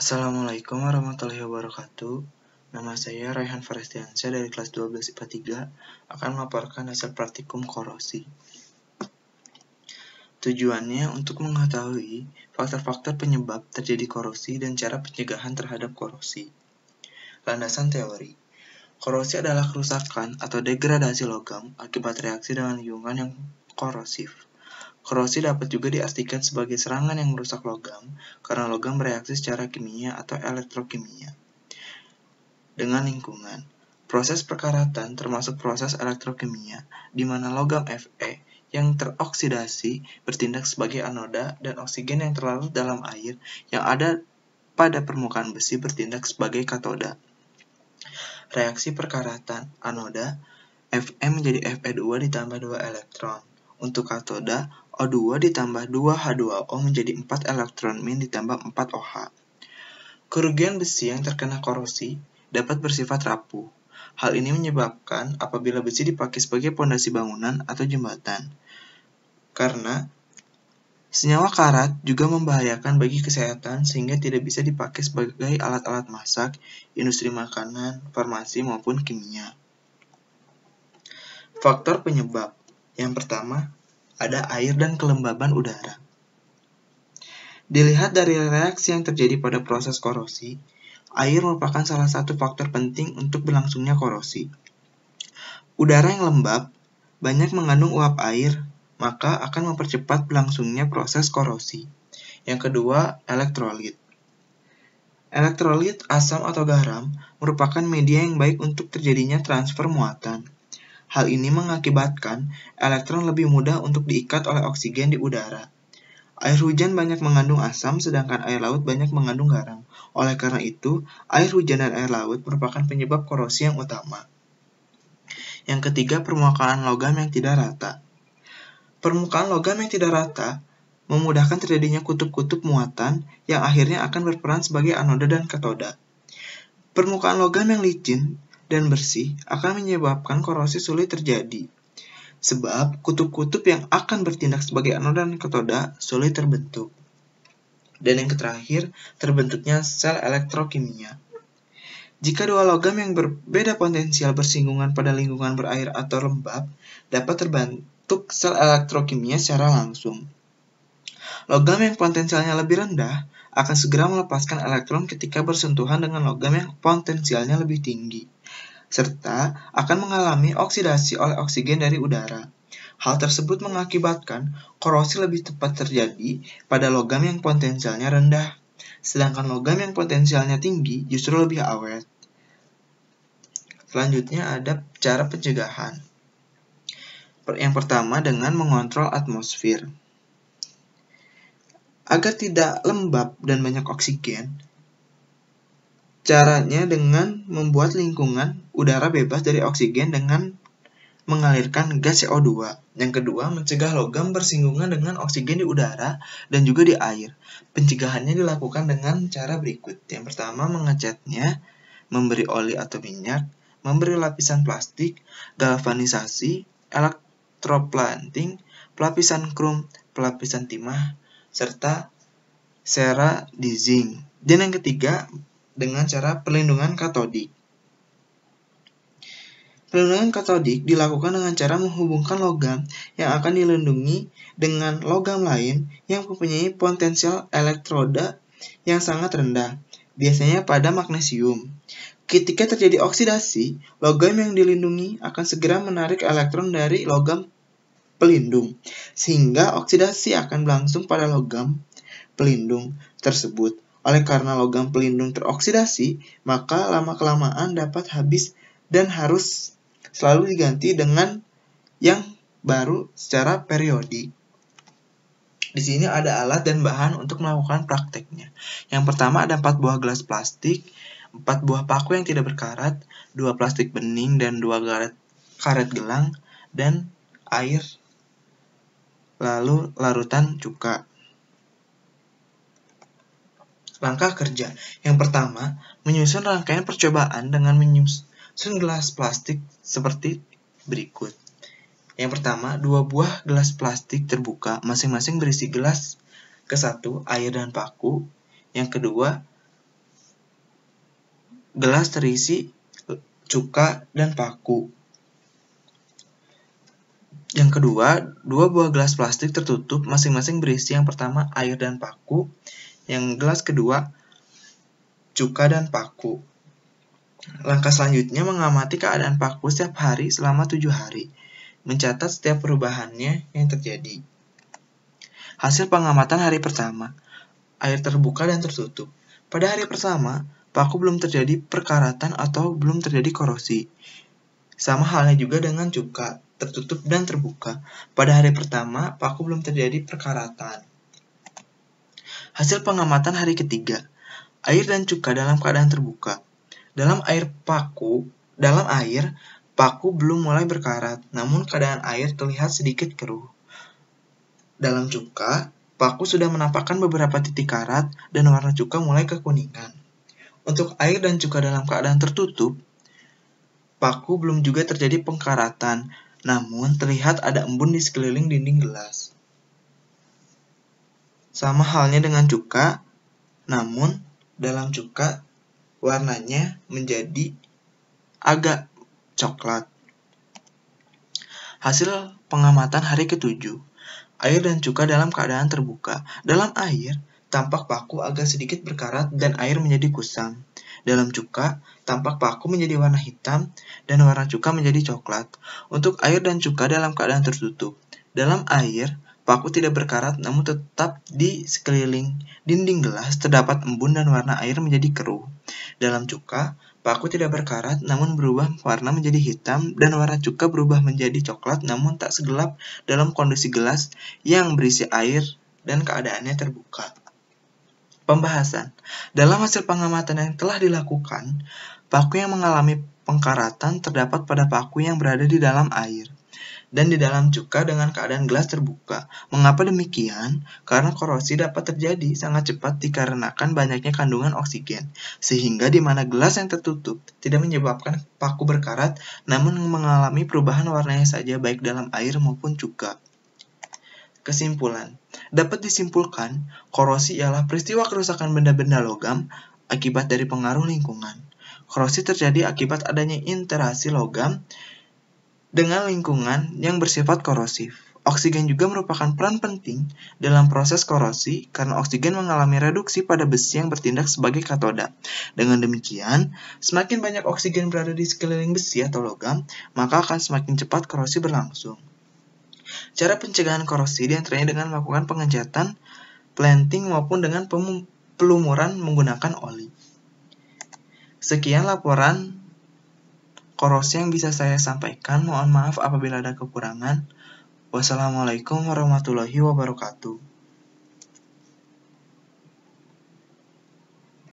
Assalamualaikum warahmatullahi wabarakatuh. Nama saya Raihan Farestiansyah dari kelas 12 IPA 3 akan melaporkan hasil praktikum korosi. Tujuannya untuk mengetahui faktor-faktor penyebab terjadi korosi dan cara pencegahan terhadap korosi. Landasan teori. Korosi adalah kerusakan atau degradasi logam akibat reaksi dengan lingkungan yang korosif. Korosi dapat juga diartikan sebagai serangan yang merusak logam karena logam bereaksi secara kimia atau elektrokimia dengan lingkungan. Proses perkaratan termasuk proses elektrokimia, di mana logam Fe yang teroksidasi bertindak sebagai anoda dan oksigen yang terlarut dalam air yang ada pada permukaan besi bertindak sebagai katoda. Reaksi perkaratan anoda, Fe menjadi Fe2 ditambah 2 elektron. Untuk katoda, O2 ditambah 2H2O menjadi 4 elektron min ditambah 4 OH. Kerugian besi yang terkena korosi dapat bersifat rapuh. Hal ini menyebabkan apabila besi dipakai sebagai pondasi bangunan atau jembatan. Karena senyawa karat juga membahayakan bagi kesehatan sehingga tidak bisa dipakai sebagai alat-alat masak, industri makanan, farmasi maupun kimia. Faktor penyebab. Yang pertama, ada air dan kelembaban udara. Dilihat dari reaksi yang terjadi pada proses korosi, air merupakan salah satu faktor penting untuk berlangsungnya korosi. Udara yang lembab banyak mengandung uap air, maka akan mempercepat berlangsungnya proses korosi. Yang kedua, elektrolit. Elektrolit, asam atau garam, merupakan media yang baik untuk terjadinya transfer muatan. Hal ini mengakibatkan elektron lebih mudah untuk diikat oleh oksigen di udara. Air hujan banyak mengandung asam, sedangkan air laut banyak mengandung garam. Oleh karena itu, air hujan dan air laut merupakan penyebab korosi yang utama. Yang ketiga, permukaan logam yang tidak rata. Permukaan logam yang tidak rata memudahkan terjadinya kutub-kutub muatan yang akhirnya akan berperan sebagai anoda dan katoda. Permukaan logam yang licin dan bersih akan menyebabkan korosi sulit terjadi, sebab kutub-kutub yang akan bertindak sebagai anoda dan katoda sulit terbentuk. Dan yang terakhir, terbentuknya sel elektrokimia. Jika dua logam yang berbeda potensial bersinggungan pada lingkungan berair atau lembab, dapat terbentuk sel elektrokimia secara langsung. Logam yang potensialnya lebih rendah akan segera melepaskan elektron ketika bersentuhan dengan logam yang potensialnya lebih tinggi, serta akan mengalami oksidasi oleh oksigen dari udara. Hal tersebut mengakibatkan korosi lebih cepat terjadi pada logam yang potensialnya rendah, sedangkan logam yang potensialnya tinggi justru lebih awet. Selanjutnya ada cara pencegahan. Yang pertama dengan mengontrol atmosfer. Agar tidak lembab dan banyak oksigen, caranya dengan membuat lingkungan udara bebas dari oksigen dengan mengalirkan gas CO2. Yang kedua, mencegah logam bersinggungan dengan oksigen di udara dan juga di air. Pencegahannya dilakukan dengan cara berikut. Yang pertama, mengecatnya, memberi oli atau minyak, memberi lapisan plastik, galvanisasi, elektroplanting, pelapisan krom, pelapisan timah, serta ceradizing. Dan yang ketiga, dengan cara perlindungan katodik. Perlindungan katodik dilakukan dengan cara menghubungkan logam yang akan dilindungi dengan logam lain yang mempunyai potensial elektroda yang sangat rendah, biasanya pada magnesium. Ketika terjadi oksidasi, logam yang dilindungi akan segera menarik elektron dari logam pelindung, sehingga oksidasi akan berlangsung pada logam pelindung tersebut. Oleh karena logam pelindung teroksidasi, maka lama-kelamaan dapat habis dan harus selalu diganti dengan yang baru secara periodik. Di sini ada alat dan bahan untuk melakukan prakteknya. Yang pertama ada 4 buah gelas plastik, 4 buah paku yang tidak berkarat, 2 plastik bening dan 2 karet gelang, dan air, lalu larutan cuka. Langkah kerja. Yang pertama, menyusun rangkaian percobaan dengan menyusun gelas plastik seperti berikut. Yang pertama, 2 buah gelas plastik terbuka, masing-masing berisi gelas ke-1 air dan paku. Yang kedua, gelas terisi cuka dan paku. Yang kedua, 2 buah gelas plastik tertutup masing-masing berisi yang pertama air dan paku, yang gelas kedua cuka dan paku. Langkah selanjutnya mengamati keadaan paku setiap hari selama 7 hari, mencatat setiap perubahannya yang terjadi. Hasil pengamatan hari pertama, air terbuka dan tertutup. Pada hari pertama, paku belum terjadi perkaratan atau belum terjadi korosi. Sama halnya juga dengan cuka, tertutup dan terbuka. Pada hari pertama, paku belum terjadi perkaratan. Hasil pengamatan hari ketiga, air dan cuka dalam keadaan terbuka. Dalam air, paku belum mulai berkarat, namun keadaan air terlihat sedikit keruh. Dalam cuka, paku sudah menampakkan beberapa titik karat dan warna cuka mulai kekuningan. Untuk air dan cuka dalam keadaan tertutup, paku belum juga terjadi pengkaratan, namun terlihat ada embun di sekeliling dinding gelas. Sama halnya dengan cuka, namun dalam cuka warnanya menjadi agak coklat. Hasil pengamatan hari ketujuh, air dan cuka dalam keadaan terbuka. Dalam air, tampak paku agak sedikit berkarat dan air menjadi kusam. Dalam cuka, tampak paku menjadi warna hitam dan warna cuka menjadi coklat. Untuk air dan cuka dalam keadaan tertutup. Dalam air, paku tidak berkarat namun tetap di sekeliling dinding gelas terdapat embun dan warna air menjadi keruh. Dalam cuka, paku tidak berkarat namun berubah warna menjadi hitam dan warna cuka berubah menjadi coklat namun tak segelap dalam kondisi gelas yang berisi air dan keadaannya terbuka. Pembahasan. Dalam hasil pengamatan yang telah dilakukan, paku yang mengalami pengkaratan terdapat pada paku yang berada di dalam air dan di dalam cuka dengan keadaan gelas terbuka. Mengapa demikian? Karena korosi dapat terjadi sangat cepat dikarenakan banyaknya kandungan oksigen, sehingga di mana gelas yang tertutup tidak menyebabkan paku berkarat, namun mengalami perubahan warnanya saja baik dalam air maupun cuka. Kesimpulan. Dapat disimpulkan, korosi ialah peristiwa kerusakan benda-benda logam akibat dari pengaruh lingkungan. Korosi terjadi akibat adanya interaksi logam dengan lingkungan yang bersifat korosif. Oksigen juga merupakan peran penting dalam proses korosi karena oksigen mengalami reduksi pada besi yang bertindak sebagai katoda. Dengan demikian, semakin banyak oksigen berada di sekeliling besi atau logam, maka akan semakin cepat korosi berlangsung. Cara pencegahan korosi diantaranya dengan melakukan pengecatan, planting maupun dengan pelumuran menggunakan oli. Sekian laporan korosi yang bisa saya sampaikan. Mohon maaf apabila ada kekurangan. Wassalamualaikum warahmatullahi wabarakatuh.